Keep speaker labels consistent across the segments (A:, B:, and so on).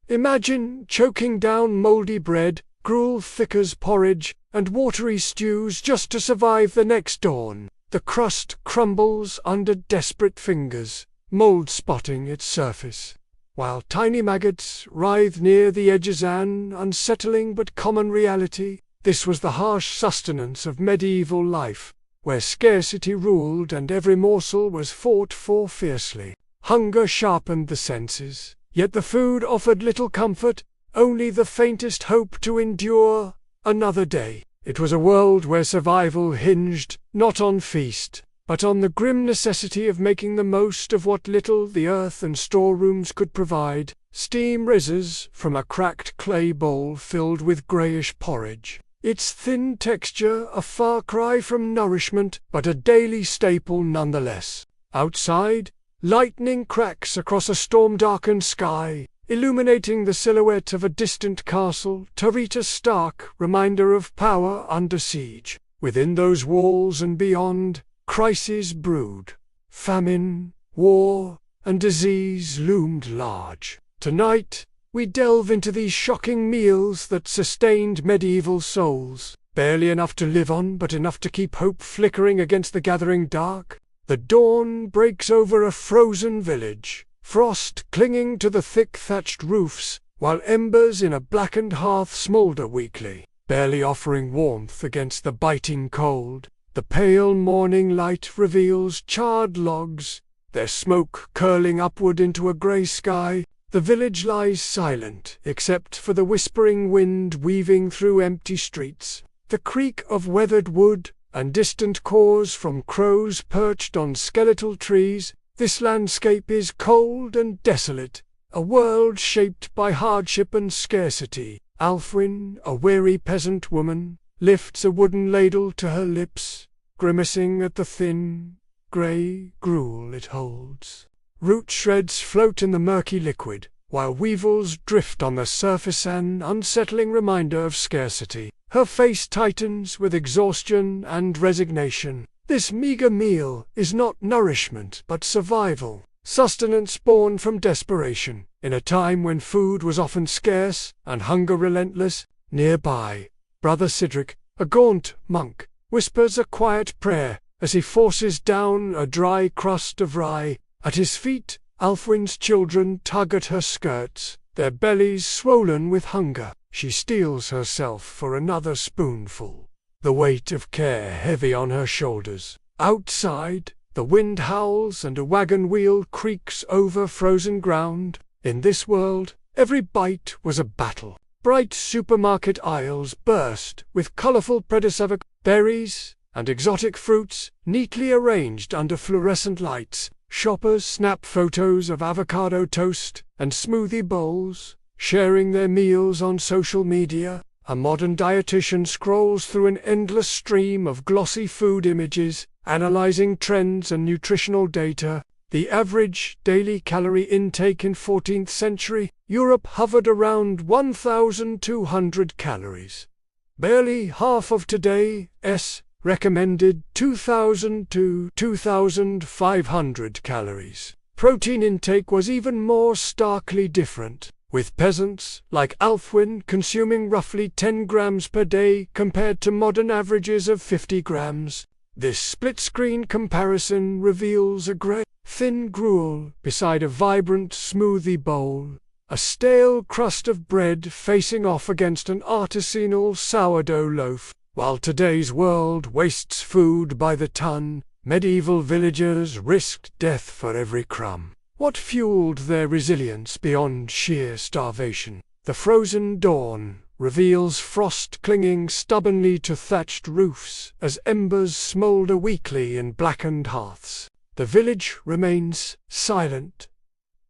A: Imagine choking down mouldy bread, gruel thick as porridge, and watery stews just to survive the next dawn. The crust crumbles under desperate fingers, mold spotting its surface, while tiny maggots writhe near the edges. An unsettling but common reality. This was the harsh sustenance of medieval life, where scarcity ruled and every morsel was fought for fiercely. Hunger sharpened the senses, yet the food offered little comfort, only the faintest hope to endure another day. It was a world where survival hinged not on feast, but on the grim necessity of making the most of what little the earth and storerooms could provide. Steam rises from a cracked clay bowl filled with greyish porridge, its thin texture a far cry from nourishment, but a daily staple nonetheless. Outside, lightning cracks across a storm-darkened sky, illuminating the silhouette of a distant castle, a stark reminder of power under siege. Within those walls and beyond, crises brewed. Famine, war, and disease loomed large. Tonight, we delve into these shocking meals that sustained medieval souls, barely enough to live on but enough to keep hope flickering against the gathering dark. The dawn breaks over a frozen village, frost clinging to the thick thatched roofs, while embers in a blackened hearth smoulder weakly, barely offering warmth against the biting cold. The pale morning light reveals charred logs, their smoke curling upward into a grey sky. The village lies silent, except for the whispering wind weaving through empty streets, the creak of weathered wood, and distant caws from crows perched on skeletal trees. This landscape is cold and desolate, a world shaped by hardship and scarcity. Alfwyn, a weary peasant woman, lifts a wooden ladle to her lips, grimacing at the thin, grey gruel it holds. Root shreds float in the murky liquid, while weevils drift on the surface, an unsettling reminder of scarcity. Her face tightens with exhaustion and resignation. This meager meal is not nourishment but survival, sustenance born from desperation, in a time when food was often scarce and hunger relentless. Nearby, Brother Cedric, a gaunt monk, whispers a quiet prayer as he forces down a dry crust of rye. At his feet, Alfwyn's children tug at her skirts, their bellies swollen with hunger. She steels herself for another spoonful, the weight of care heavy on her shoulders. Outside, the wind howls and a wagon wheel creaks over frozen ground. In this world, every bite was a battle. Bright supermarket aisles burst with colorful predecessor berries and exotic fruits, neatly arranged under fluorescent lights. Shoppers snap photos of avocado toast and smoothie bowls, sharing their meals on social media. A modern dietitian scrolls through an endless stream of glossy food images, analyzing trends and nutritional data. The average daily calorie intake in 14th century Europe hovered around 1,200 calories. Barely half of today's recommended 2,000 to 2,500 calories. Protein intake was even more starkly different, with peasants like Alfwyn consuming roughly 10 grams per day compared to modern averages of 50 grams. This split-screen comparison reveals a grey, thin gruel beside a vibrant smoothie bowl, a stale crust of bread facing off against an artisanal sourdough loaf. While today's world wastes food by the ton, medieval villagers risked death for every crumb. What fueled their resilience beyond sheer starvation? The frozen dawn reveals frost clinging stubbornly to thatched roofs as embers smoulder weakly in blackened hearths. The village remains silent,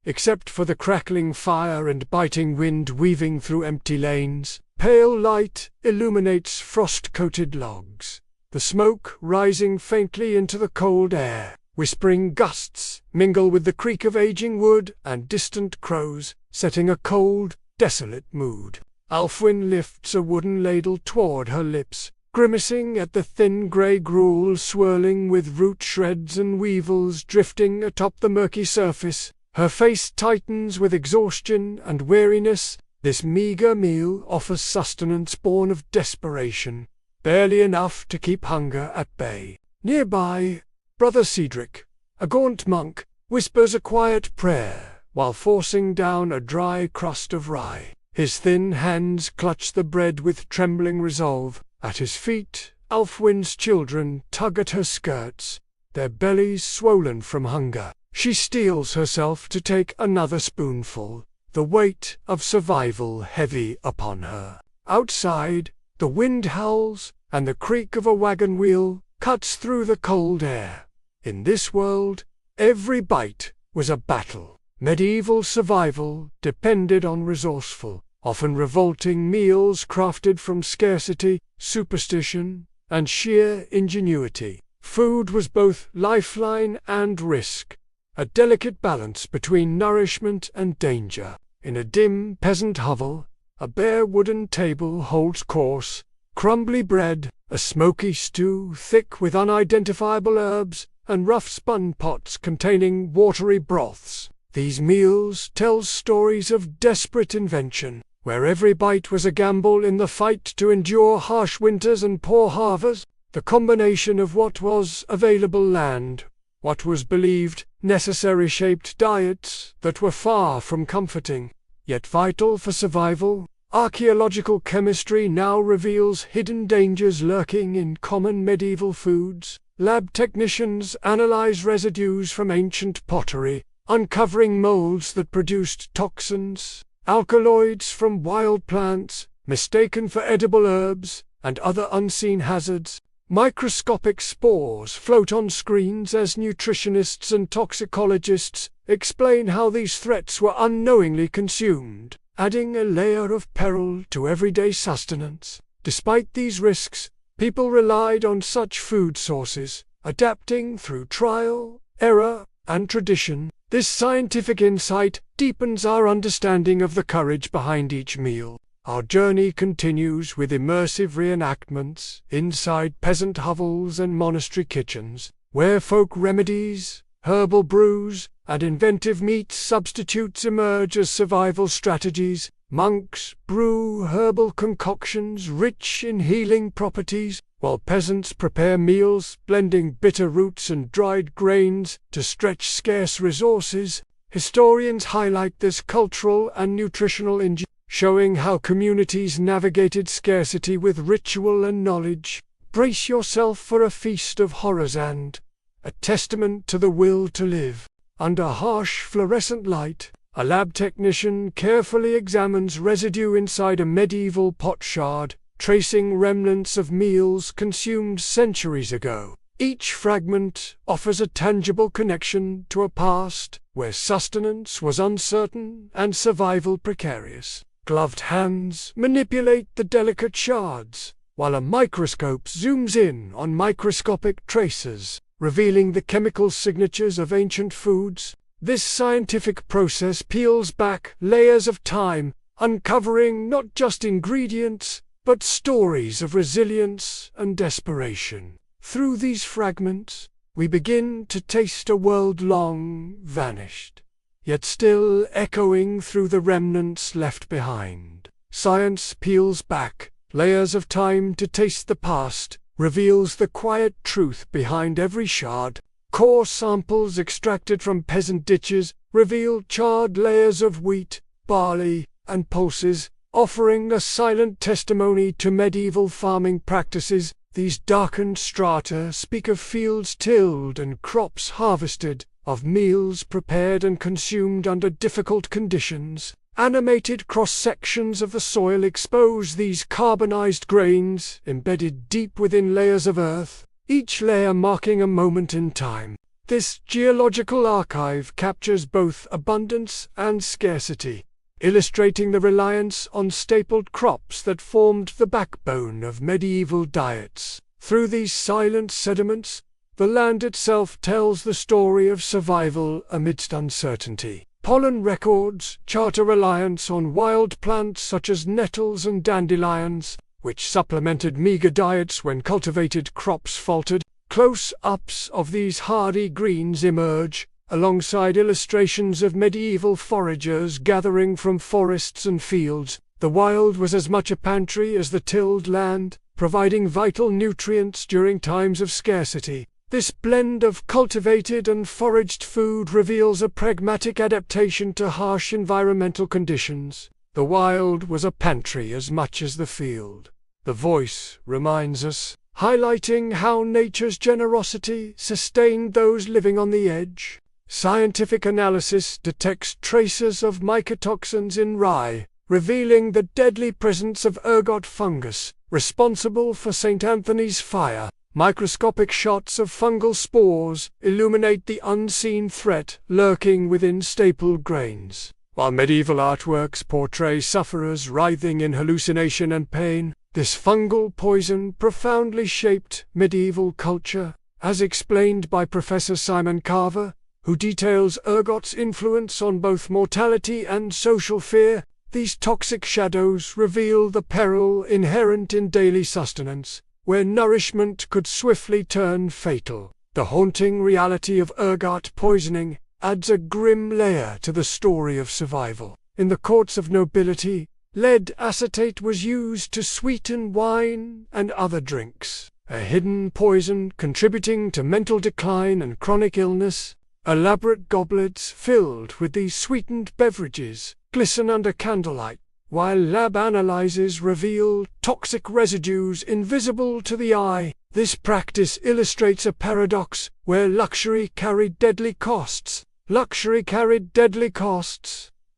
A: except for the crackling fire and biting wind weaving through empty lanes. Pale light illuminates frost-coated logs, the smoke rising faintly into the cold air. Whispering gusts mingle with the creak of aging wood and distant crows, setting a cold, desolate mood. Alfwyn lifts a wooden ladle toward her lips, grimacing at the thin grey gruel swirling with root shreds and weevils drifting atop the murky surface. Her face tightens with exhaustion and weariness. This meager meal offers sustenance born of desperation, barely enough to keep hunger at bay. Nearby, Brother Cedric, a gaunt monk, whispers a quiet prayer while forcing down a dry crust of rye. His thin hands clutch the bread with trembling resolve. At his feet, Alfwin's children tug at her skirts, their bellies swollen from hunger. She steels herself to take another spoonful, the weight of survival heavy upon her. Outside, the wind howls, and the creak of a wagon wheel cuts through the cold air. In this world, every bite was a battle. Medieval survival depended on resourceful, often revolting meals crafted from scarcity, superstition, and sheer ingenuity. Food was both lifeline and risk, a delicate balance between nourishment and danger. In a dim peasant hovel, a bare wooden table holds coarse, crumbly bread, a smoky stew thick with unidentifiable herbs, and rough spun pots containing watery broths. These meals tell stories of desperate invention, where every bite was a gamble in the fight to endure harsh winters and poor harvests. The combination of what was available land, what was believed necessary, shaped diets that were far from comforting, yet vital for survival. Archaeological chemistry now reveals hidden dangers lurking in common medieval foods. Lab technicians analyze residues from ancient pottery, uncovering molds that produced toxins, alkaloids from wild plants, mistaken for edible herbs, and other unseen hazards. Microscopic spores float on screens as nutritionists and toxicologists explain how these threats were unknowingly consumed, adding a layer of peril to everyday sustenance. Despite these risks, people relied on such food sources, adapting through trial, error, and tradition. This scientific insight deepens our understanding of the courage behind each meal. Our journey continues with immersive reenactments inside peasant hovels and monastery kitchens, where folk remedies, herbal brews, and inventive meat substitutes emerge as survival strategies. Monks brew herbal concoctions rich in healing properties, while peasants prepare meals blending bitter roots and dried grains to stretch scarce resources. Historians highlight this cultural and nutritional ingenuity, showing how communities navigated scarcity with ritual and knowledge. Brace yourself for a feast of horrors and a testament to the will to live. Under harsh fluorescent light, a lab technician carefully examines residue inside a medieval potsherd, tracing remnants of meals consumed centuries ago. Each fragment offers a tangible connection to a past where sustenance was uncertain and survival precarious. Gloved hands manipulate the delicate shards, while a microscope zooms in on microscopic traces, revealing the chemical signatures of ancient foods. This scientific process peels back layers of time, uncovering not just ingredients, but stories of resilience and desperation. Through these fragments, we begin to taste a world long vanished, yet still echoing through the remnants left behind. Science peels back layers of time to taste the past, reveals the quiet truth behind every shard. Core samples extracted from peasant ditches reveal charred layers of wheat, barley, and pulses, offering a silent testimony to medieval farming practices. These darkened strata speak of fields tilled and crops harvested, of meals prepared and consumed under difficult conditions. Animated cross-sections of the soil expose these carbonized grains embedded deep within layers of earth, each layer marking a moment in time. This geological archive captures both abundance and scarcity, illustrating the reliance on stapled crops that formed the backbone of medieval diets. Through these silent sediments, the land itself tells the story of survival amidst uncertainty. Pollen records chart a reliance on wild plants such as nettles and dandelions, which supplemented meager diets when cultivated crops faltered. Close-ups of these hardy greens emerge, alongside illustrations of medieval foragers gathering from forests and fields. The wild was as much a pantry as the tilled land, providing vital nutrients during times of scarcity. This blend of cultivated and foraged food reveals a pragmatic adaptation to harsh environmental conditions. The wild was a pantry as much as the field. The voice reminds us, highlighting how nature's generosity sustained those living on the edge. Scientific analysis detects traces of mycotoxins in rye, revealing the deadly presence of ergot fungus, responsible for St. Anthony's fire. Microscopic shots of fungal spores illuminate the unseen threat lurking within staple grains. While medieval artworks portray sufferers writhing in hallucination and pain, this fungal poison profoundly shaped medieval culture, as explained by Professor Simon Carver, who details ergot's influence on both mortality and social fear. These toxic shadows reveal the peril inherent in daily sustenance, where nourishment could swiftly turn fatal. The haunting reality of ergot poisoning adds a grim layer to the story of survival. In the courts of nobility, lead acetate was used to sweeten wine and other drinks, a hidden poison contributing to mental decline and chronic illness. Elaborate goblets filled with these sweetened beverages glisten under candlelight, while lab analyses reveal toxic residues invisible to the eye. This practice illustrates a paradox where luxury carried deadly costs.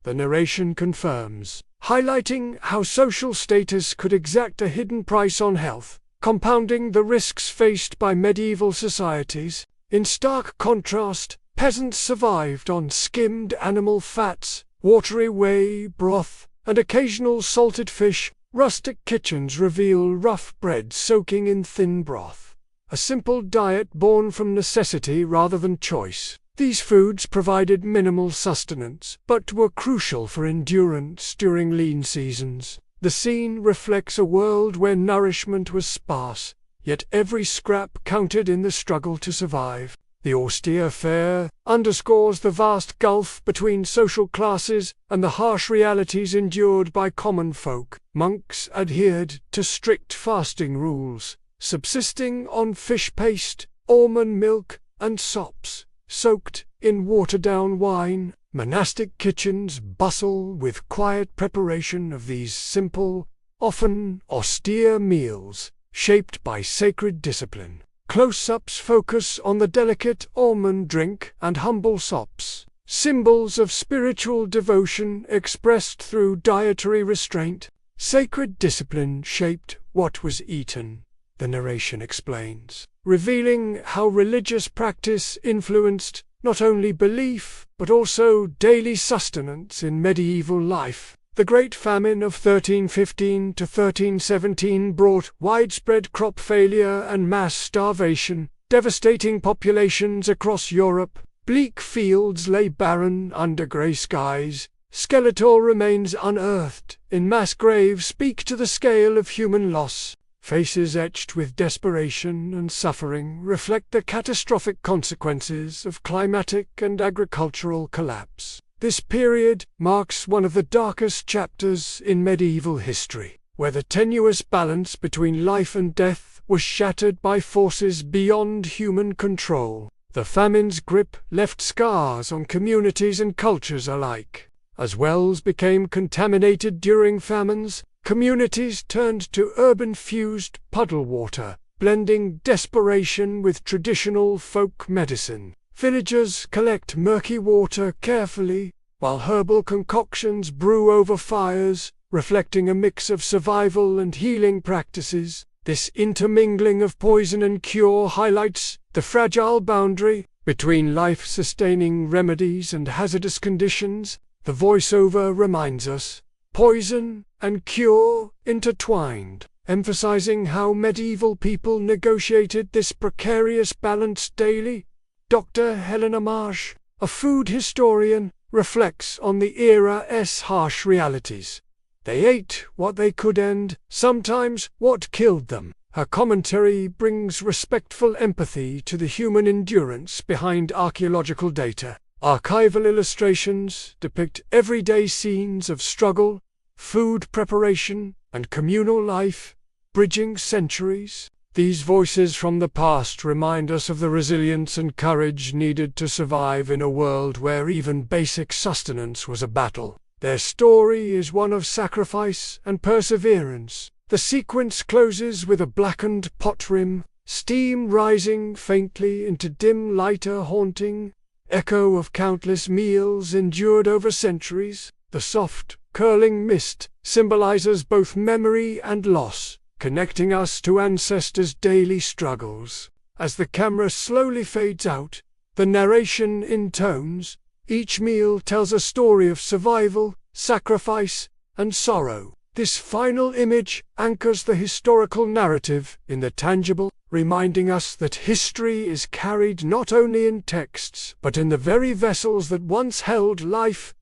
A: The narration confirms, highlighting how social status could exact a hidden price on health, compounding the risks faced by medieval societies. In stark contrast, peasants survived on skimmed animal fats, watery whey broth, and occasional salted fish. Rustic kitchens reveal rough bread soaking in thin broth, a simple diet born from necessity rather than choice. These foods provided minimal sustenance, but were crucial for endurance during lean seasons. The scene reflects a world where nourishment was sparse, yet every scrap counted in the struggle to survive. The austere fare underscores the vast gulf between social classes and the harsh realities endured by common folk. Monks adhered to strict fasting rules, subsisting on fish paste, almond milk, and sops, soaked in watered-down wine. Monastic kitchens bustle with quiet preparation of these simple, often austere meals, shaped by sacred discipline. Close-ups focus on the delicate almond drink and humble sops, symbols of spiritual devotion expressed through dietary restraint. Sacred discipline shaped what was eaten, the narration explains, revealing how religious practice influenced not only belief but also daily sustenance in medieval life. The Great Famine of 1315 to 1317 brought widespread crop failure and mass starvation, devastating populations across Europe. Bleak fields lay barren under grey skies. Skeletal remains unearthed in mass graves speak to the scale of human loss. Faces etched with desperation and suffering reflect the catastrophic consequences of climatic and agricultural collapse. This period marks one of the darkest chapters in medieval history, where the tenuous balance between life and death was shattered by forces beyond human control. The famine's grip left scars on communities and cultures alike. As wells became contaminated during famines, communities turned to urban-fused puddle water, blending desperation with traditional folk medicine. Villagers collect murky water carefully, while herbal concoctions brew over fires, reflecting a mix of survival and healing practices. This intermingling of poison and cure highlights the fragile boundary between life-sustaining remedies and hazardous conditions. The voiceover reminds us, poison and cure intertwined, emphasizing how medieval people negotiated this precarious balance daily. Dr. Helena Marsh, a food historian, reflects on the era's harsh realities. They ate what they could and, sometimes, what killed them. Her commentary brings respectful empathy to the human endurance behind archaeological data. Archival illustrations depict everyday scenes of struggle, food preparation, and communal life, bridging centuries. These voices from the past remind us of the resilience and courage needed to survive in a world where even basic sustenance was a battle. Their story is one of sacrifice and perseverance. The sequence closes with a blackened pot rim, steam rising faintly into dim light, a haunting echo of countless meals endured over centuries. The soft, curling mist symbolizes both memory and loss, connecting us to ancestors' daily struggles. As the camera slowly fades out, the narration intones. Each meal tells a story of survival, sacrifice, and sorrow. This final image anchors the historical narrative in the tangible, reminding us that history is carried not only in texts but in the very vessels that once held life.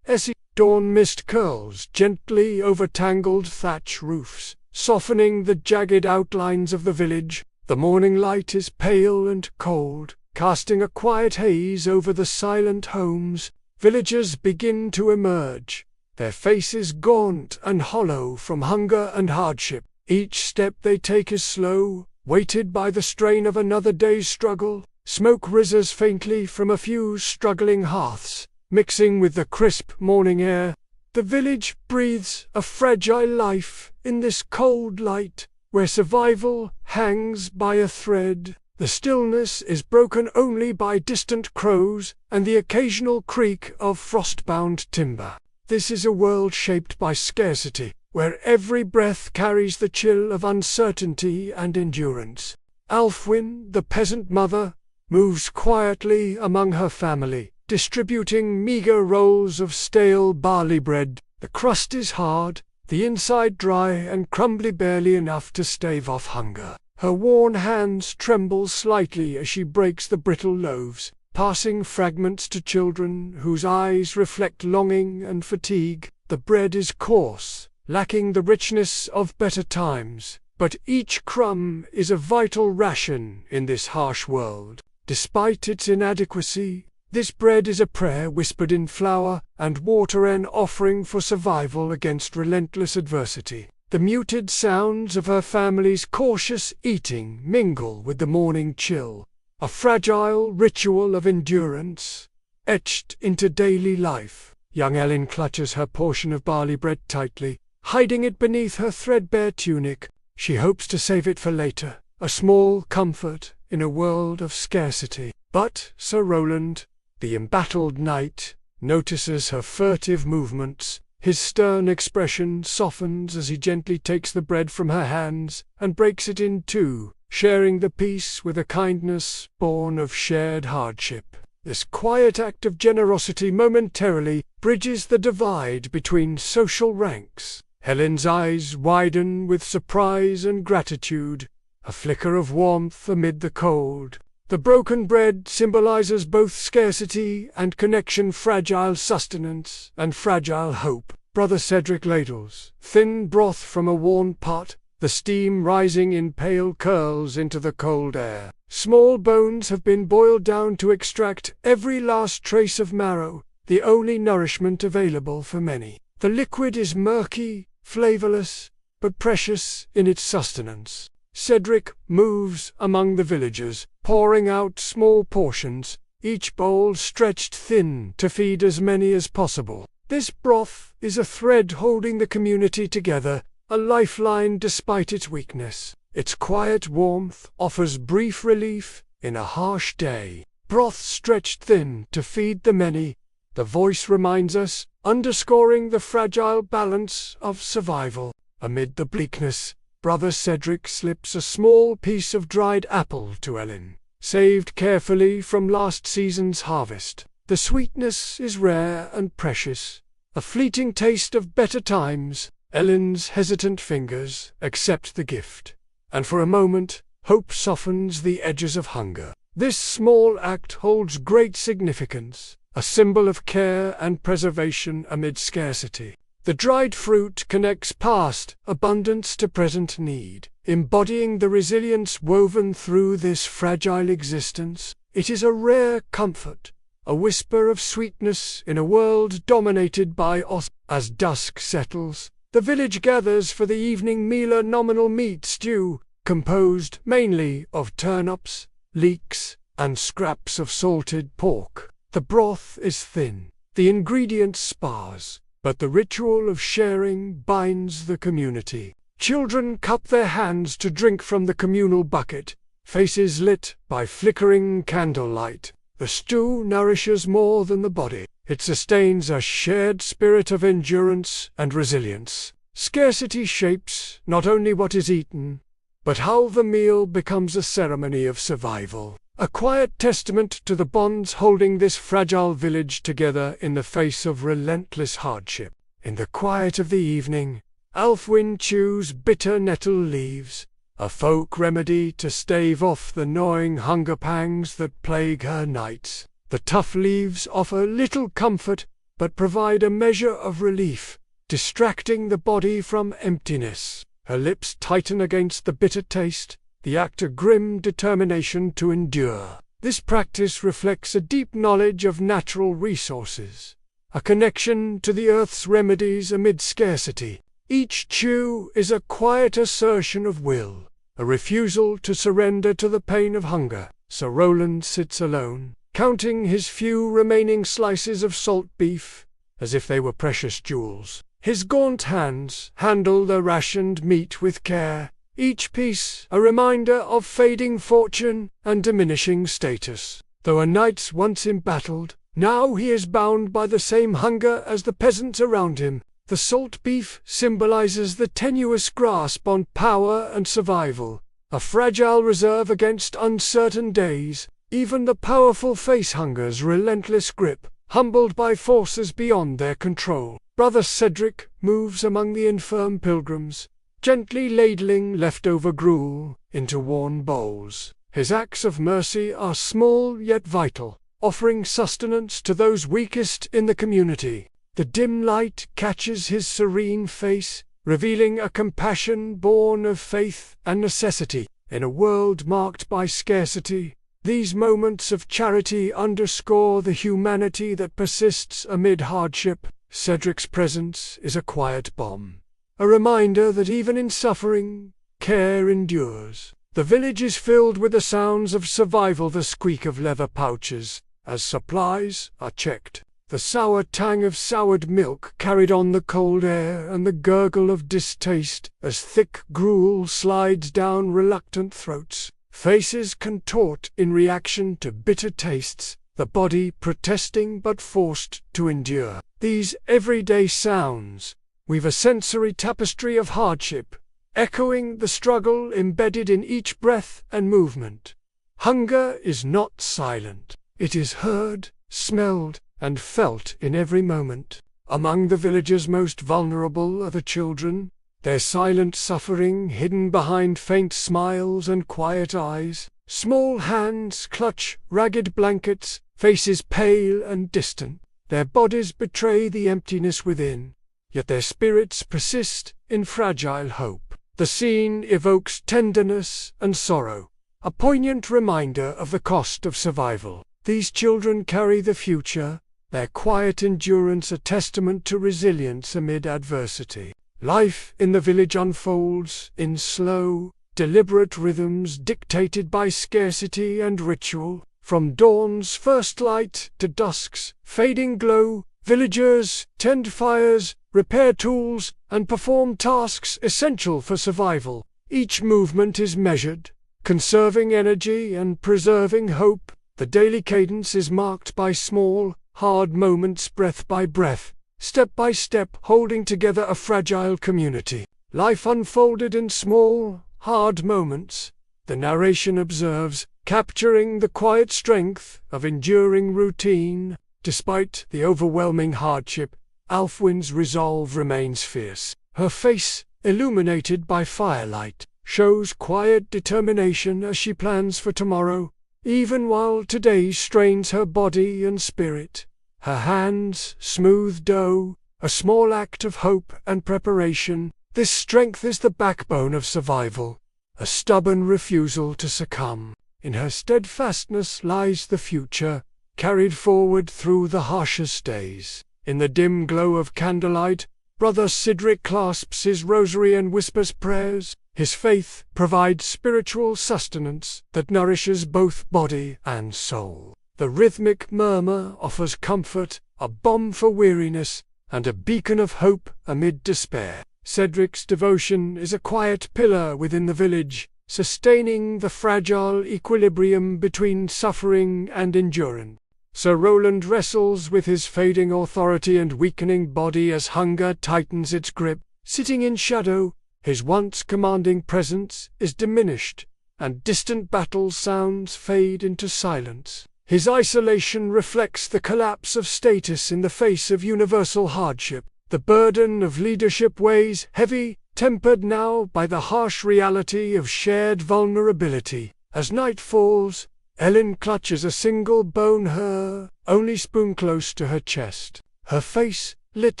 A: Dawn mist curls gently over tangled thatch roofs, softening the jagged outlines of the village. The morning light is pale and cold, casting a quiet haze over the silent homes. Villagers begin to emerge, their faces gaunt and hollow from hunger and hardship. Each step they take is slow, weighted by the strain of another day's struggle. Smoke rises faintly from a few struggling hearths, mixing with the crisp morning air. The village breathes a fragile life in this cold light, where survival hangs by a thread. The stillness is broken only by distant crows and the occasional creak of frostbound timber. This is a world shaped by scarcity, where every breath carries the chill of uncertainty and endurance. Alfwyn, the peasant mother, moves quietly among her family, distributing meager rolls of stale barley bread. The crust is hard, the inside dry and crumbly, barely enough to stave off hunger. Her worn hands tremble slightly as she breaks the brittle loaves, passing fragments to children whose eyes reflect longing and fatigue. The bread is coarse, lacking the richness of better times, but each crumb is a vital ration in this harsh world. Despite its inadequacy, this bread is a prayer whispered in flour and water, an offering for survival against relentless adversity. The muted sounds of her family's cautious eating mingle with the morning chill, a fragile ritual of endurance, etched into daily life. Young Ellen clutches her portion of barley bread tightly, hiding it beneath her threadbare tunic. She hopes to save it for later, a small comfort in a world of scarcity. But Sir Roland, the embattled knight, notices her furtive movements. His stern expression softens as he gently takes the bread from her hands and breaks it in two, sharing the piece with a kindness born of shared hardship. This quiet act of generosity momentarily bridges the divide between social ranks. Helen's eyes widen with surprise and gratitude, a flicker of warmth amid the cold. The broken bread symbolizes both scarcity and connection, fragile sustenance and fragile hope. Brother Cedric ladles thin broth from a worn pot, the steam rising in pale curls into the cold air. Small bones have been boiled down to extract every last trace of marrow, the only nourishment available for many. The liquid is murky, flavorless, but precious in its sustenance. Cedric moves among the villagers, pouring out small portions, each bowl stretched thin to feed as many as possible. This broth is a thread holding the community together, a lifeline despite its weakness. Its quiet warmth offers brief relief in a harsh day. Broth stretched thin to feed the many, the voice reminds us, underscoring the fragile balance of survival. Amid the bleakness, Brother Cedric slips a small piece of dried apple to Ellen, saved carefully from last season's harvest. The sweetness is rare and precious, a fleeting taste of better times. Ellen's hesitant fingers accept the gift, and for a moment, hope softens the edges of hunger. This small act holds great significance, a symbol of care and preservation amid scarcity. The The dried fruit connects past abundance to present need, embodying the resilience woven through this fragile existence. It is a rare comfort, a whisper of sweetness in a world dominated by As dusk settles, the village gathers for the evening meal, a nominal meat stew, composed mainly of turnips, leeks, and scraps of salted pork. The broth is thin, the ingredients sparse, but the ritual of sharing binds the community. Children cup their hands to drink from the communal bucket, faces lit by flickering candlelight. The stew nourishes more than the body. It sustains a shared spirit of endurance and resilience. Scarcity shapes not only what is eaten, but how the meal becomes a ceremony of survival. A quiet testament to the bonds holding this fragile village together in the face of relentless hardship. In the quiet of the evening, Alfwyn chews bitter nettle leaves, a folk remedy to stave off the gnawing hunger pangs that plague her nights. The tough leaves offer little comfort, but provide a measure of relief, distracting the body from emptiness. Her lips tighten against the bitter taste, the act a grim determination to endure. This practice reflects a deep knowledge of natural resources, a connection to the earth's remedies amid scarcity. Each chew is a quiet assertion of will, a refusal to surrender to the pain of hunger. Sir Roland sits alone, counting his few remaining slices of salt beef, as if they were precious jewels. His gaunt hands handle the rationed meat with care, each piece a reminder of fading fortune and diminishing status. Though a knight's once embattled, now he is bound by the same hunger as the peasants around him. The salt beef symbolizes the tenuous grasp on power and survival, a fragile reserve against uncertain days. Even the powerful face hunger's relentless grip, humbled by forces beyond their control. Brother Cedric moves among the infirm pilgrims, gently ladling leftover gruel into worn bowls. His acts of mercy are small yet vital, offering sustenance to those weakest in the community. The dim light catches his serene face, revealing a compassion born of faith and necessity. In a world marked by scarcity, these moments of charity underscore the humanity that persists amid hardship. Cedric's presence is a quiet balm, a reminder that even in suffering, care endures. The village is filled with the sounds of survival, the squeak of leather pouches as supplies are checked, the sour tang of soured milk carried on the cold air, and the gurgle of distaste as thick gruel slides down reluctant throats. Faces contort in reaction to bitter tastes, the body protesting but forced to endure. These everyday sounds weave a sensory tapestry of hardship, echoing the struggle embedded in each breath and movement. Hunger is not silent. It is heard, smelled, and felt in every moment. Among the villagers most vulnerable are the children, their silent suffering hidden behind faint smiles and quiet eyes. Small hands clutch ragged blankets, faces pale and distant. Their bodies betray the emptiness within, yet their spirits persist in fragile hope. The scene evokes tenderness and sorrow, a poignant reminder of the cost of survival. These children carry the future, their quiet endurance a testament to resilience amid adversity. Life in the village unfolds in slow, deliberate rhythms dictated by scarcity and ritual. From dawn's first light to dusk's fading glow, villagers tend fires, repair tools, and perform tasks essential for survival. Each movement is measured, conserving energy and preserving hope. The daily cadence is marked by small, hard moments, breath by breath, step by step, holding together a fragile community. Life unfolded in small, hard moments, the narration observes, capturing the quiet strength of enduring routine. Despite the overwhelming hardship, Alfwyn's resolve remains fierce. Her face, illuminated by firelight, shows quiet determination as she plans for tomorrow, even while today strains her body and spirit. Her hands smooth dough, a small act of hope and preparation. This strength is the backbone of survival, a stubborn refusal to succumb. In her steadfastness lies the future, carried forward through the harshest days. In the dim glow of candlelight, Brother Cedric clasps his rosary and whispers prayers. His faith provides spiritual sustenance that nourishes both body and soul. The rhythmic murmur offers comfort, a balm for weariness, and a beacon of hope amid despair. Cedric's devotion is a quiet pillar within the village, sustaining the fragile equilibrium between suffering and endurance. Sir Roland wrestles with his fading authority and weakening body as hunger tightens its grip. Sitting in shadow, his once commanding presence is diminished, and distant battle sounds fade into silence. His isolation reflects the collapse of status in the face of universal hardship. The burden of leadership weighs heavy, tempered now by the harsh reality of shared vulnerability. As night falls, Ellen clutches a single bone, her only spoon, close to her chest. Her face, lit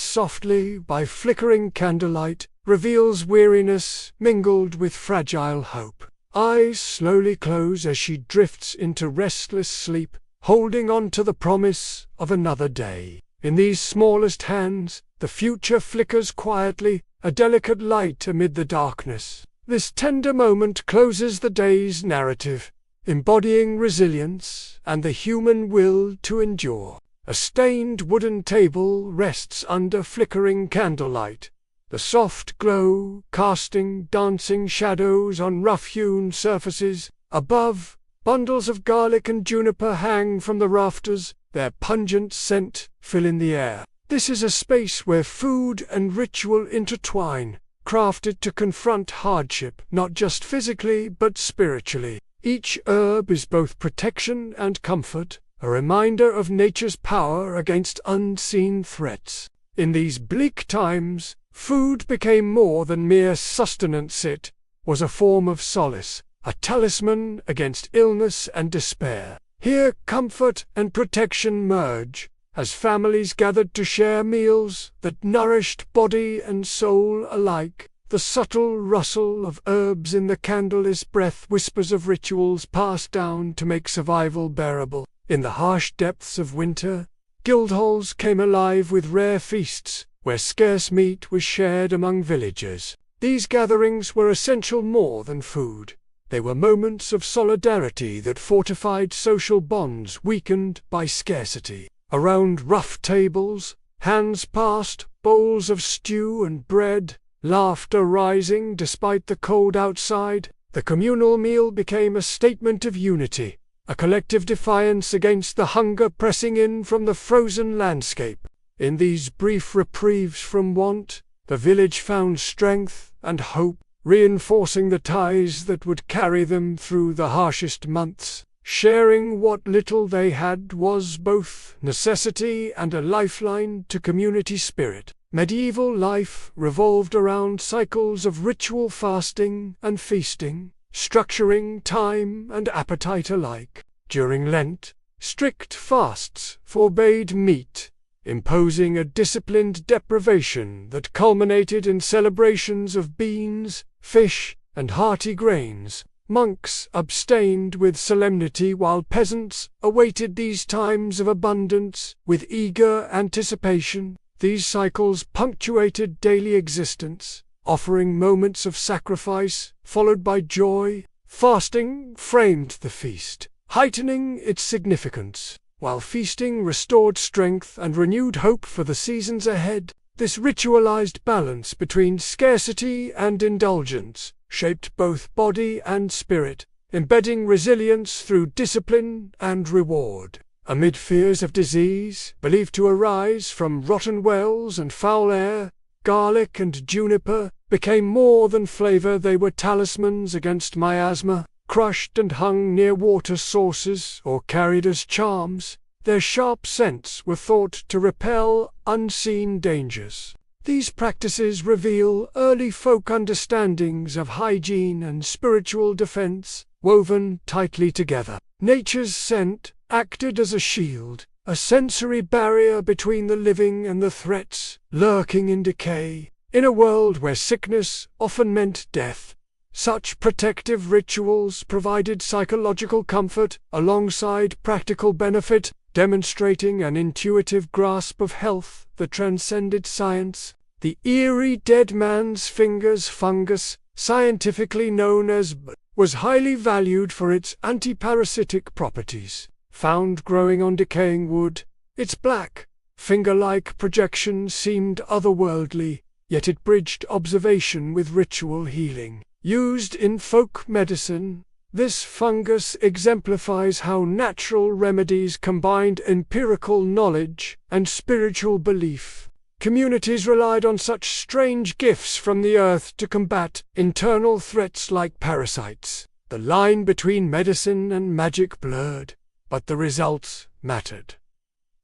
A: softly by flickering candlelight, reveals weariness mingled with fragile hope. Eyes slowly close as she drifts into restless sleep, holding on to the promise of another day. In these smallest hands, the future flickers quietly, a delicate light amid the darkness. This tender moment closes the day's narrative, embodying resilience and the human will to endure. A stained wooden table rests under flickering candlelight, the soft glow casting dancing shadows on rough-hewn surfaces. Above, bundles of garlic and juniper hang from the rafters, their pungent scent filling the air. This is a space where food and ritual intertwine, crafted to confront hardship not just physically but spiritually. Each herb is both protection and comfort, a reminder of nature's power against unseen threats. In these bleak times, food became more than mere sustenance. It was a form of solace, a talisman against illness and despair. Here comfort and protection merge, as families gathered to share meals that nourished body and soul alike. The subtle rustle of herbs in the candle's breath whispers of rituals passed down to make survival bearable. In the harsh depths of winter, guildhalls came alive with rare feasts, where scarce meat was shared among villagers. These gatherings were essential more than food. They were moments of solidarity that fortified social bonds weakened by scarcity. Around rough tables, hands passed bowls of stew and bread, laughter rising despite the cold outside. The communal meal became a statement of unity, a collective defiance against the hunger pressing in from the frozen landscape. In these brief reprieves from want, the village found strength and hope, reinforcing the ties that would carry them through the harshest months. Sharing what little they had was both necessity and a lifeline to community spirit. Medieval life revolved around cycles of ritual fasting and feasting, structuring time and appetite alike. During Lent, strict fasts forbade meat, imposing a disciplined deprivation that culminated in celebrations of beans, fish, and hearty grains. Monks abstained with solemnity while peasants awaited these times of abundance with eager anticipation. These cycles punctuated daily existence, offering moments of sacrifice followed by joy. Fasting framed the feast, heightening its significance, while feasting restored strength and renewed hope for the seasons ahead. This ritualized balance between scarcity and indulgence shaped both body and spirit, embedding resilience through discipline and reward. Amid fears of disease, believed to arise from rotten wells and foul air, garlic and juniper became more than flavor. They were talismans against miasma. Crushed and hung near water sources or carried as charms, their sharp scents were thought to repel unseen dangers. These practices reveal early folk understandings of hygiene and spiritual defense, woven tightly together. Nature's scent acted as a shield, a sensory barrier between the living and the threats lurking in decay. In a world where sickness often meant death, such protective rituals provided psychological comfort alongside practical benefit, demonstrating an intuitive grasp of health that transcended science. The eerie dead man's fingers fungus, scientifically known as b, was highly valued for its antiparasitic properties. Found growing on decaying wood, its black, finger-like projection seemed otherworldly, yet it bridged observation with ritual healing. Used in folk medicine, this fungus exemplifies how natural remedies combined empirical knowledge and spiritual belief. Communities relied on such strange gifts from the earth to combat internal threats like parasites. The line between medicine and magic blurred, but the results mattered.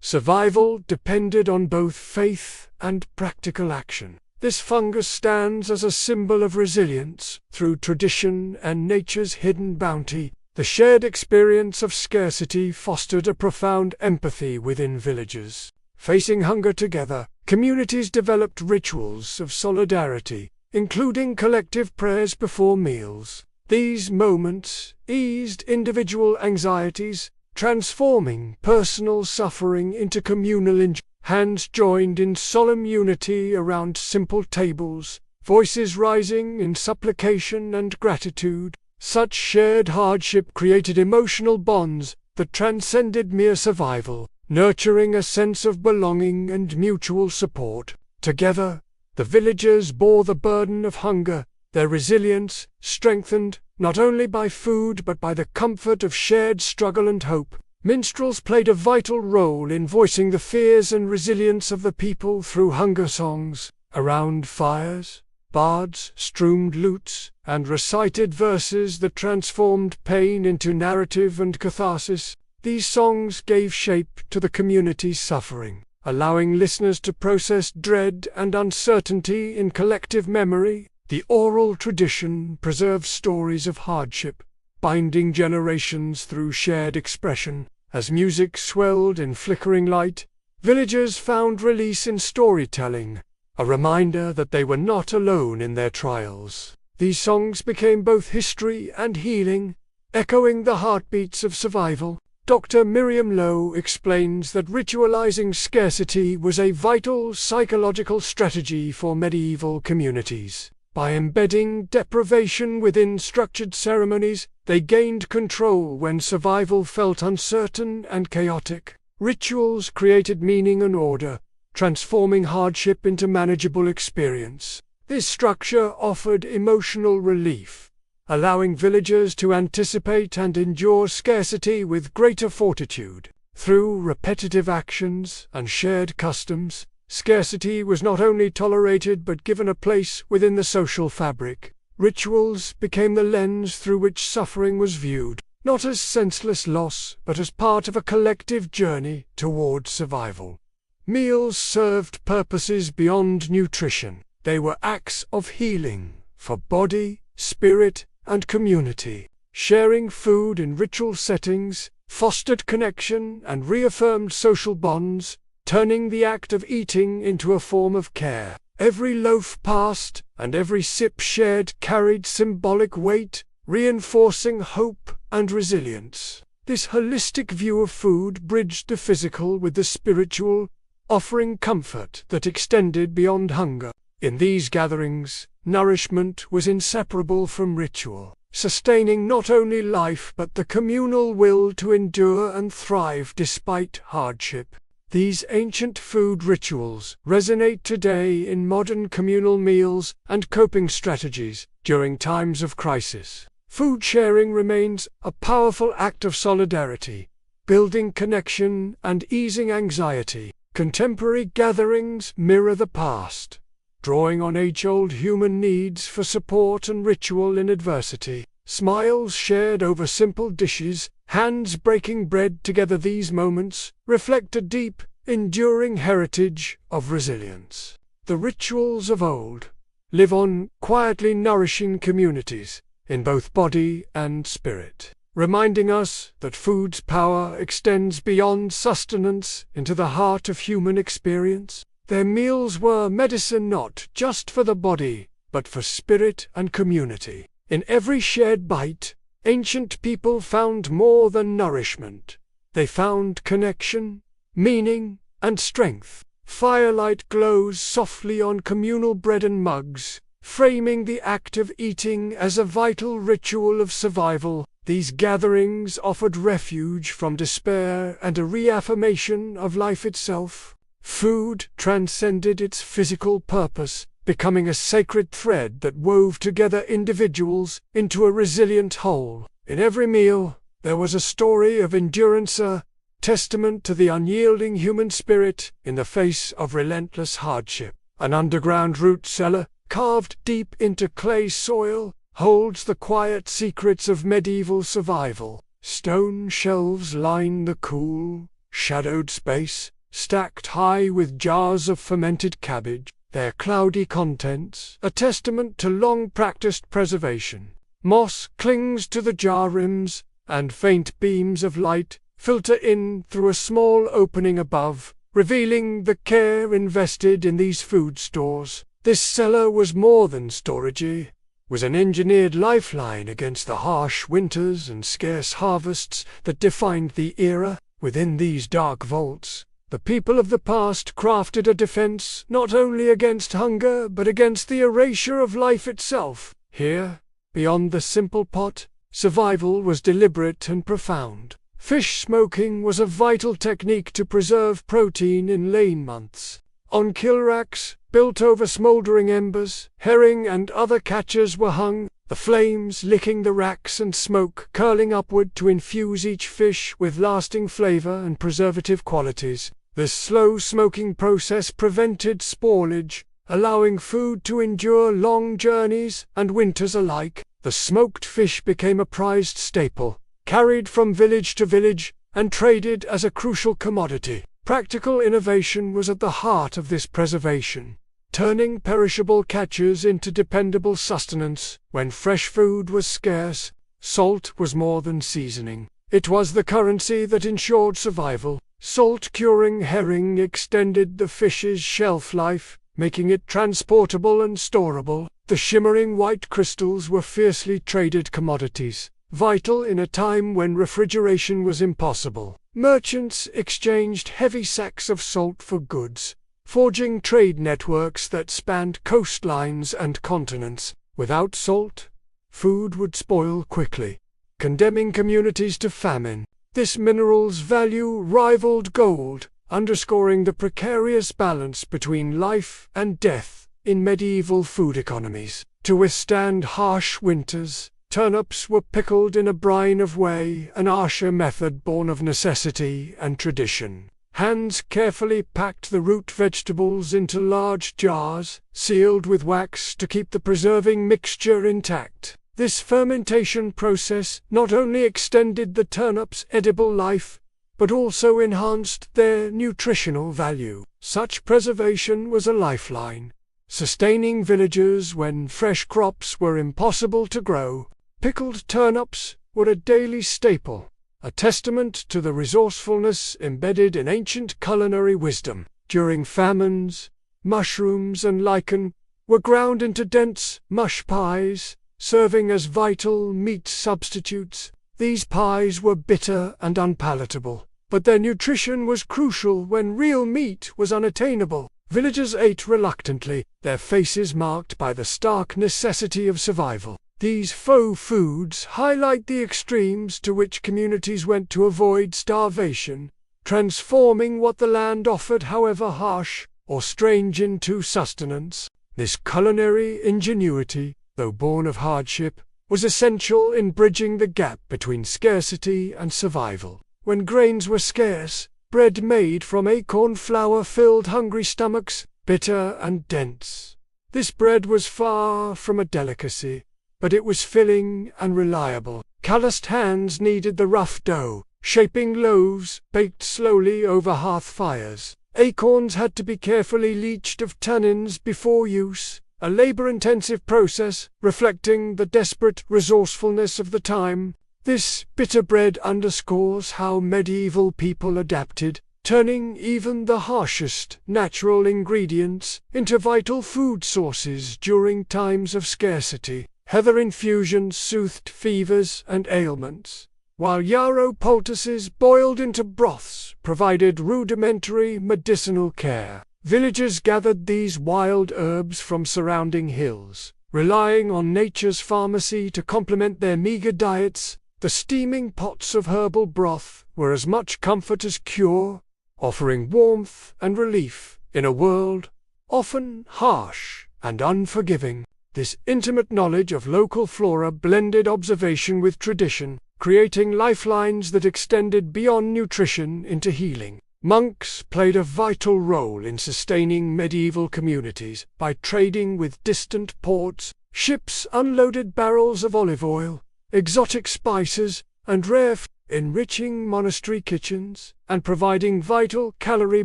A: Survival depended on both faith and practical action. This fungus stands as a symbol of resilience through tradition and nature's hidden bounty. The shared experience of scarcity fostered a profound empathy within villagers. Facing hunger together, communities developed rituals of solidarity, including collective prayers before meals. These moments eased individual anxieties, transforming personal suffering into communal enjoyment. Hands joined in solemn unity around simple tables, voices rising in supplication and gratitude. Such shared hardship created emotional bonds that transcended mere survival, nurturing a sense of belonging and mutual support. Together, the villagers bore the burden of hunger, their resilience strengthened not only by food but by the comfort of shared struggle and hope. Minstrels played a vital role in voicing the fears and resilience of the people through hunger songs. Around fires, bards strummed lutes and recited verses that transformed pain into narrative and catharsis. These songs gave shape to the community's suffering, allowing listeners to process dread and uncertainty in collective memory. The oral tradition preserved stories of hardship, binding generations through shared expression. As music swelled in flickering light, villagers found release in storytelling, a reminder that they were not alone in their trials. These songs became both history and healing, echoing the heartbeats of survival. Dr. Miriam Lowe explains that ritualizing scarcity was a vital psychological strategy for medieval communities. By embedding deprivation within structured ceremonies, they gained control when survival felt uncertain and chaotic. Rituals created meaning and order, transforming hardship into manageable experience. This structure offered emotional relief, allowing villagers to anticipate and endure scarcity with greater fortitude. Through repetitive actions and shared customs, scarcity was not only tolerated but given a place within the social fabric. Rituals became the lens through which suffering was viewed, not as senseless loss but as part of a collective journey toward survival. Meals served purposes beyond nutrition. They were acts of healing for body, spirit, and community. Sharing food in ritual settings fostered connection and reaffirmed social bonds, turning the act of eating into a form of care. Every loaf passed and every sip shared carried symbolic weight, reinforcing hope and resilience. This holistic view of food bridged the physical with the spiritual, offering comfort that extended beyond hunger. In these gatherings, nourishment was inseparable from ritual, sustaining not only life but the communal will to endure and thrive despite hardship. These ancient food rituals resonate today in modern communal meals and coping strategies during times of crisis. Food sharing remains a powerful act of solidarity, building connection and easing anxiety. Contemporary gatherings mirror the past, drawing on age-old human needs for support and ritual in adversity. Smiles shared over simple dishes, hands breaking bread together. These moments reflect a deep, enduring heritage of resilience. The rituals of old live on, quietly nourishing communities in both body and spirit. reminding us that food's power extends beyond sustenance into the heart of human experience. Their meals were medicine not just for the body, but for spirit and community. In every shared bite, ancient people found more than nourishment. They found connection, meaning, and strength. Firelight glows softly on communal bread and mugs, framing the act of eating as a vital ritual of survival. These gatherings offered refuge from despair and a reaffirmation of life itself. Food transcended its physical purpose, becoming a sacred thread that wove together individuals into a resilient whole. In every meal, there was a story of endurance, a testament to the unyielding human spirit in the face of relentless hardship. An underground root cellar, carved deep into clay soil, holds the quiet secrets of medieval survival. Stone shelves line the cool, shadowed space, stacked high with jars of fermented cabbage, their cloudy contents a testament to long-practiced preservation. Moss clings to the jar rims, and faint beams of light filter in through a small opening above, revealing the care invested in these food stores. This cellar was more than storage, was an engineered lifeline against the harsh winters and scarce harvests that defined the era. Within these dark vaults, the people of the past crafted a defense not only against hunger but against the erasure of life itself. Here, beyond the simple pot, survival was deliberate and profound. Fish smoking was a vital technique to preserve protein in lean months. On kill racks, built over smoldering embers, herring and other catches were hung, the flames licking the racks and smoke curling upward to infuse each fish with lasting flavor and preservative qualities. This slow smoking process prevented spoilage, allowing food to endure long journeys and winters alike. The smoked fish became a prized staple, carried from village to village, and traded as a crucial commodity. Practical innovation was at the heart of this preservation, turning perishable catches into dependable sustenance. When fresh food was scarce, salt was more than seasoning. It was the currency that ensured survival. Salt-curing herring extended the fish's shelf life, making it transportable and storable. The shimmering white crystals were fiercely traded commodities, vital in a time when refrigeration was impossible. Merchants exchanged heavy sacks of salt for goods, forging trade networks that spanned coastlines and continents. Without salt, food would spoil quickly, condemning communities to famine. This mineral's value rivaled gold, underscoring the precarious balance between life and death in medieval food economies. To withstand harsh winters, turnips were pickled in a brine of whey, an harsher method born of necessity and tradition. Hands carefully packed the root vegetables into large jars, sealed with wax to keep the preserving mixture intact. This fermentation process not only extended the turnip's edible life, but also enhanced their nutritional value. Such preservation was a lifeline, sustaining villagers when fresh crops were impossible to grow. Pickled turnips were a daily staple, a testament to the resourcefulness embedded in ancient culinary wisdom. During famines, mushrooms and lichen were ground into dense mush pies, serving as vital meat substitutes. These pies were bitter and unpalatable, but their nutrition was crucial when real meat was unattainable. Villagers ate reluctantly, their faces marked by the stark necessity of survival. These faux foods highlight the extremes to which communities went to avoid starvation, transforming what the land offered, however harsh or strange, into sustenance. This culinary ingenuity, though born of hardship, was essential in bridging the gap between scarcity and survival. When grains were scarce, bread made from acorn flour filled hungry stomachs, bitter and dense. This bread was far from a delicacy, but it was filling and reliable. Calloused hands kneaded the rough dough, shaping loaves baked slowly over hearth fires. Acorns had to be carefully leached of tannins before use, a labor-intensive process reflecting the desperate resourcefulness of the time. This bitter bread underscores how medieval people adapted, turning even the harshest natural ingredients into vital food sources during times of scarcity. Heather infusions soothed fevers and ailments, while yarrow poultices boiled into broths provided rudimentary medicinal care. Villagers gathered these wild herbs from surrounding hills, relying on nature's pharmacy to complement their meager diets. The steaming pots of herbal broth were as much comfort as cure, offering warmth and relief in a world often harsh and unforgiving. This intimate knowledge of local flora blended observation with tradition, creating lifelines that extended beyond nutrition into healing. Monks played a vital role in sustaining medieval communities by trading with distant ports. Ships unloaded barrels of olive oil, exotic spices, and rare food, enriching monastery kitchens and providing vital calorie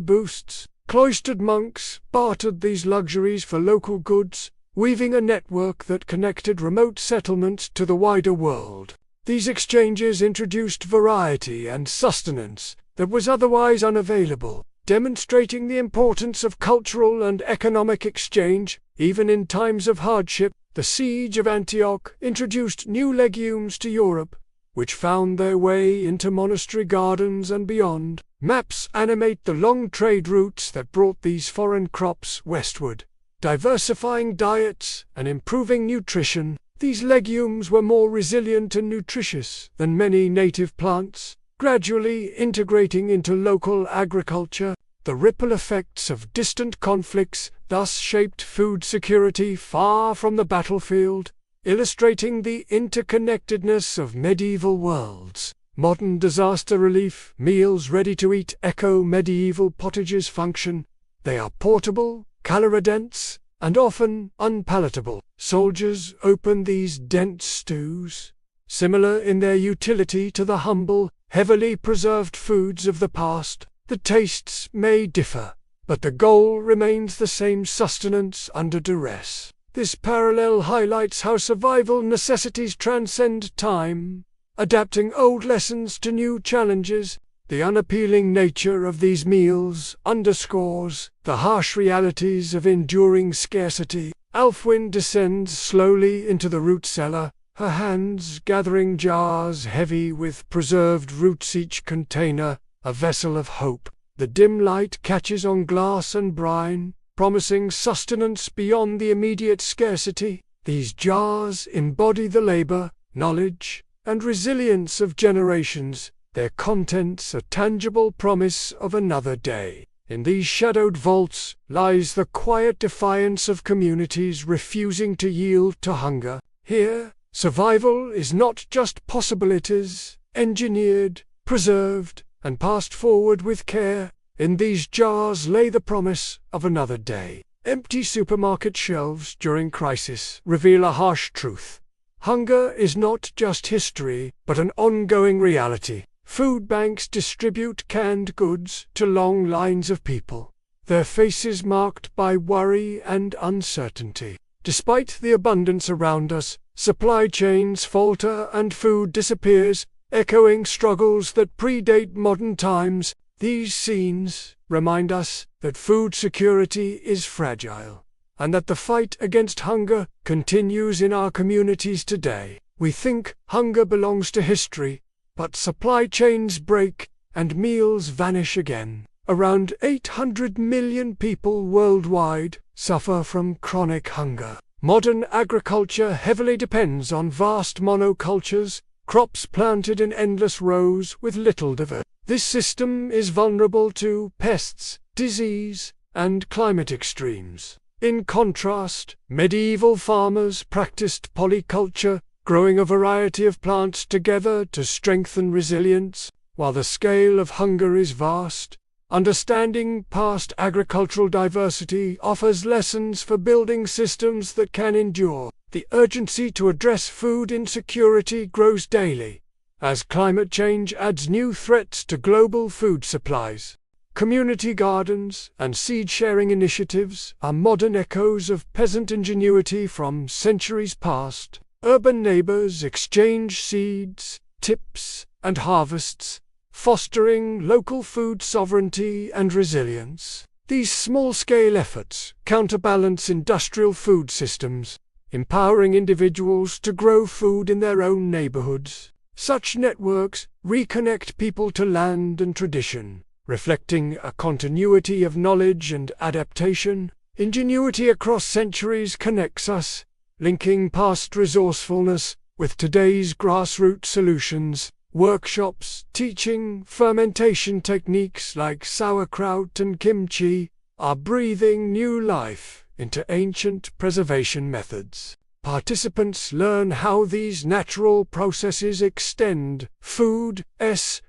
A: boosts. Cloistered monks bartered these luxuries for local goods, weaving a network that connected remote settlements to the wider world. These exchanges introduced variety and sustenance that was otherwise unavailable, demonstrating the importance of cultural and economic exchange. Even in times of hardship, the siege of Antioch introduced new legumes to Europe, which found their way into monastery gardens and beyond. Maps animate the long trade routes that brought these foreign crops westward, diversifying diets and improving nutrition. These legumes were more resilient and nutritious than many native plants, gradually integrating into local agriculture. The ripple effects of distant conflicts thus shaped food security far from the battlefield, illustrating the interconnectedness of medieval worlds. Modern disaster relief meals ready to eat echo medieval potages function. They are portable, calorie-dense, and often unpalatable. Soldiers open these dense stews, similar in their utility to the humble, heavily preserved foods of the past. The tastes may differ, but the goal remains the same: sustenance under duress. This parallel highlights how survival necessities transcend time, adapting old lessons to new challenges. The unappealing nature of these meals underscores the harsh realities of enduring scarcity. Alfwyn descends slowly into the root cellar, her hands gathering jars heavy with preserved roots, each container a vessel of hope. The dim light catches on glass and brine, promising sustenance beyond the immediate scarcity. These jars embody the labor, knowledge, and resilience of generations, their contents a tangible promise of another day. In these shadowed vaults lies the quiet defiance of communities refusing to yield to hunger. Here, survival is not just possible, it is engineered, preserved, and passed forward with care. In these jars lay the promise of another day. Empty supermarket shelves during crisis reveal a harsh truth. Hunger is not just history, but an ongoing reality. Food banks distribute canned goods to long lines of people, their faces marked by worry and uncertainty. Despite the abundance around us, supply chains falter and food disappears, echoing struggles that predate modern times. These scenes remind us that food security is fragile, and that the fight against hunger continues in our communities today. We think hunger belongs to history, but supply chains break and meals vanish again. Around 800 million people worldwide suffer from chronic hunger. Modern agriculture heavily depends on vast monocultures, crops planted in endless rows with little diversity. This system is vulnerable to pests, disease, and climate extremes. In contrast, medieval farmers practiced polyculture, growing a variety of plants together to strengthen resilience. While the scale of hunger is vast, understanding past agricultural diversity offers lessons for building systems that can endure. The urgency to address food insecurity grows daily, as climate change adds new threats to global food supplies. Community gardens and seed-sharing initiatives are modern echoes of peasant ingenuity from centuries past. Urban neighbors exchange seeds, tips, and harvests, fostering local food sovereignty and resilience. These small-scale efforts counterbalance industrial food systems, empowering individuals to grow food in their own neighborhoods. Such networks reconnect people to land and tradition, reflecting a continuity of knowledge and adaptation. Ingenuity across centuries connects us, linking past resourcefulness with today's grassroots solutions. Workshops teaching fermentation techniques like sauerkraut and kimchi are breathing new life into ancient preservation methods. Participants learn how these natural processes extend food's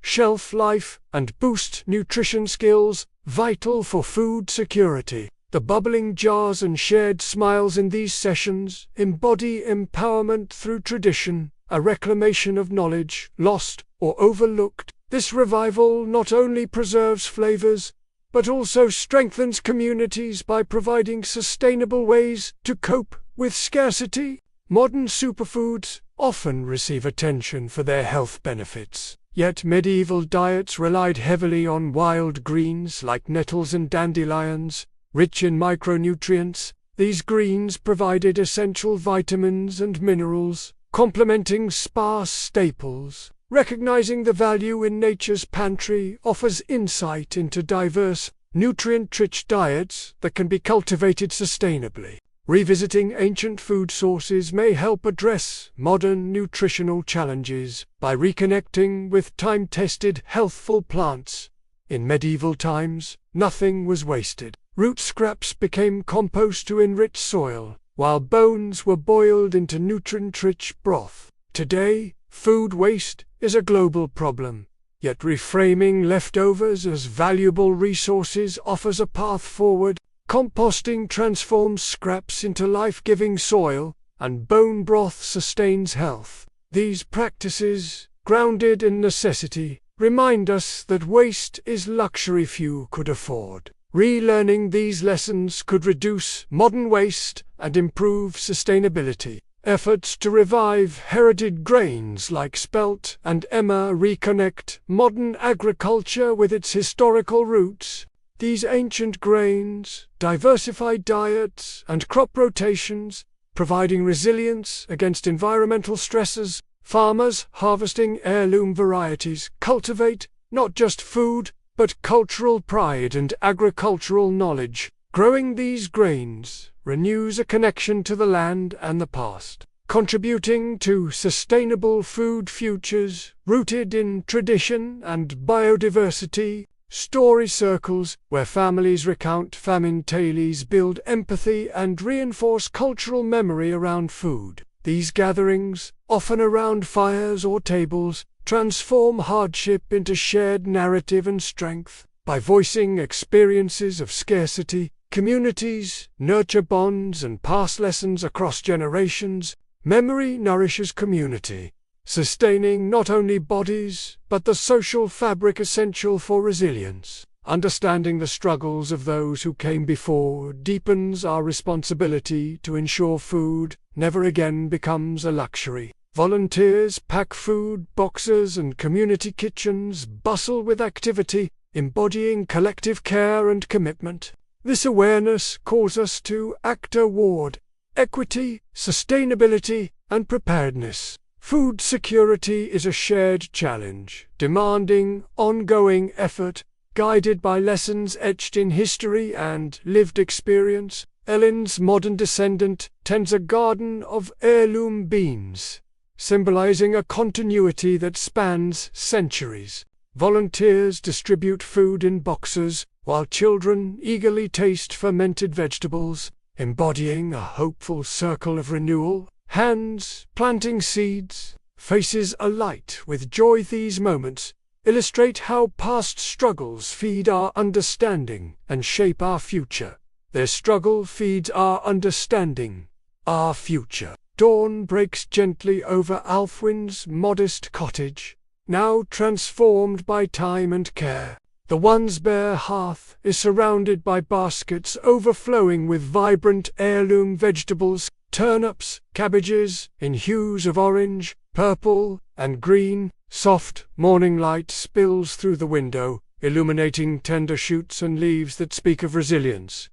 A: shelf life and boost nutrition skills vital for food security. The bubbling jars and shared smiles in these sessions embody empowerment through tradition, a reclamation of knowledge lost or overlooked. This revival not only preserves flavors, but also strengthens communities by providing sustainable ways to cope with scarcity. Modern superfoods often receive attention for their health benefits, yet medieval diets relied heavily on wild greens like nettles and dandelions, rich in micronutrients. These greens provided essential vitamins and minerals, complementing sparse staples. Recognizing the value in nature's pantry offers insight into diverse, nutrient-rich diets that can be cultivated sustainably. Revisiting ancient food sources may help address modern nutritional challenges by reconnecting with time-tested, healthful plants. In medieval times, nothing was wasted. Root scraps became compost to enrich soil, while bones were boiled into nutrient-rich broth. Today, food waste is a global problem, yet reframing leftovers as valuable resources offers a path forward. Composting transforms scraps into life-giving soil, and bone broth sustains health. These practices, grounded in necessity, remind us that waste is luxury few could afford. Relearning these lessons could reduce modern waste and improve sustainability. Efforts to revive heritage grains like spelt and emmer reconnect modern agriculture with its historical roots. These ancient grains, diversified diets, and crop rotations, providing resilience against environmental stresses. Farmers harvesting heirloom varieties cultivate not just food, but cultural pride and agricultural knowledge. Growing these grains renews a connection to the land and the past, contributing to sustainable food futures rooted in tradition and biodiversity. Story circles, where families recount famine tales, build empathy and reinforce cultural memory around food. These gatherings, often around fires or tables, transform hardship into shared narrative and strength. By voicing experiences of scarcity, communities nurture bonds and pass lessons across generations. Memory nourishes community, sustaining not only bodies, but the social fabric essential for resilience. Understanding the struggles of those who came before deepens our responsibility to ensure food never again becomes a luxury. Volunteers pack food boxes and community kitchens bustle with activity, embodying collective care and commitment. This awareness calls us to act toward equity, sustainability, and preparedness. Food security is a shared challenge, demanding ongoing effort, guided by lessons etched in history and lived experience. Ellen's modern descendant tends a garden of heirloom beans, symbolizing a continuity that spans centuries. Volunteers distribute food in boxes, while children eagerly taste fermented vegetables, embodying a hopeful circle of renewal. Hands planting seeds, faces alight with joy. These moments illustrate how past struggles feed our understanding and shape our future. Their struggle feeds our understanding, our future. Dawn breaks gently over Alfwin's modest cottage, now transformed by time and care. The once bare hearth is surrounded by baskets overflowing with vibrant heirloom vegetables, turnips, cabbages, in hues of orange, purple, and green, Soft morning light spills through the window, illuminating tender shoots and leaves that speak of resilience.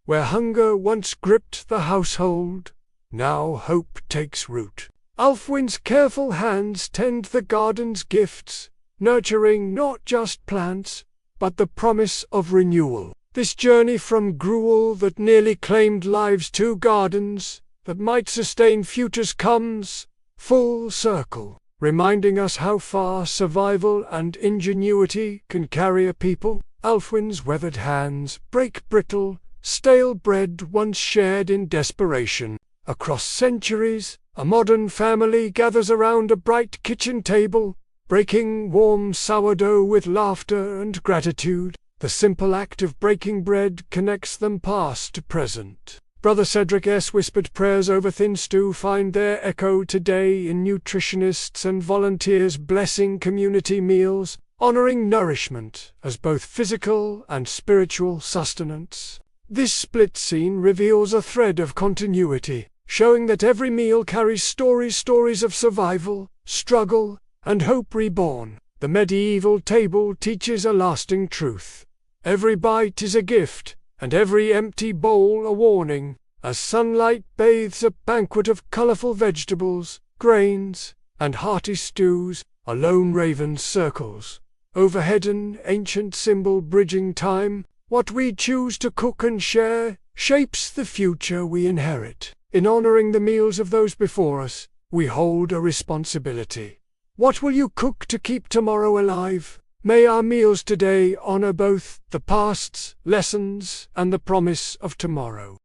A: Where hunger once gripped the household, now hope takes root. Alfwin's careful hands tend the garden's gifts, nurturing not just plants, but the promise of renewal. This journey from gruel that nearly claimed lives to gardens that might sustain futures comes full circle, reminding us how far survival and ingenuity can carry a people. Alfwin's weathered hands break brittle, stale bread once shared in desperation. Across centuries, a modern family gathers around a bright kitchen table, breaking warm sourdough with laughter and gratitude. The simple act of breaking bread connects them past to present. Brother Cedric's whispered prayers over thin stew find their echo today in nutritionists and volunteers blessing community meals, honoring nourishment as both physical and spiritual sustenance. This split scene reveals a thread of continuity, showing that every meal carries stories of survival, struggle, and hope reborn. The medieval table teaches a lasting truth. Every bite is a gift, and every empty bowl a warning, as sunlight bathes a banquet of colorful vegetables, grains, and hearty stews. A lone raven circles overhead, an ancient symbol bridging time. What we choose to cook and share shapes the future we inherit. In honoring the meals of those before us, we hold a responsibility. What will you cook to keep tomorrow alive? May our meals today honor both the past's lessons and the promise of tomorrow.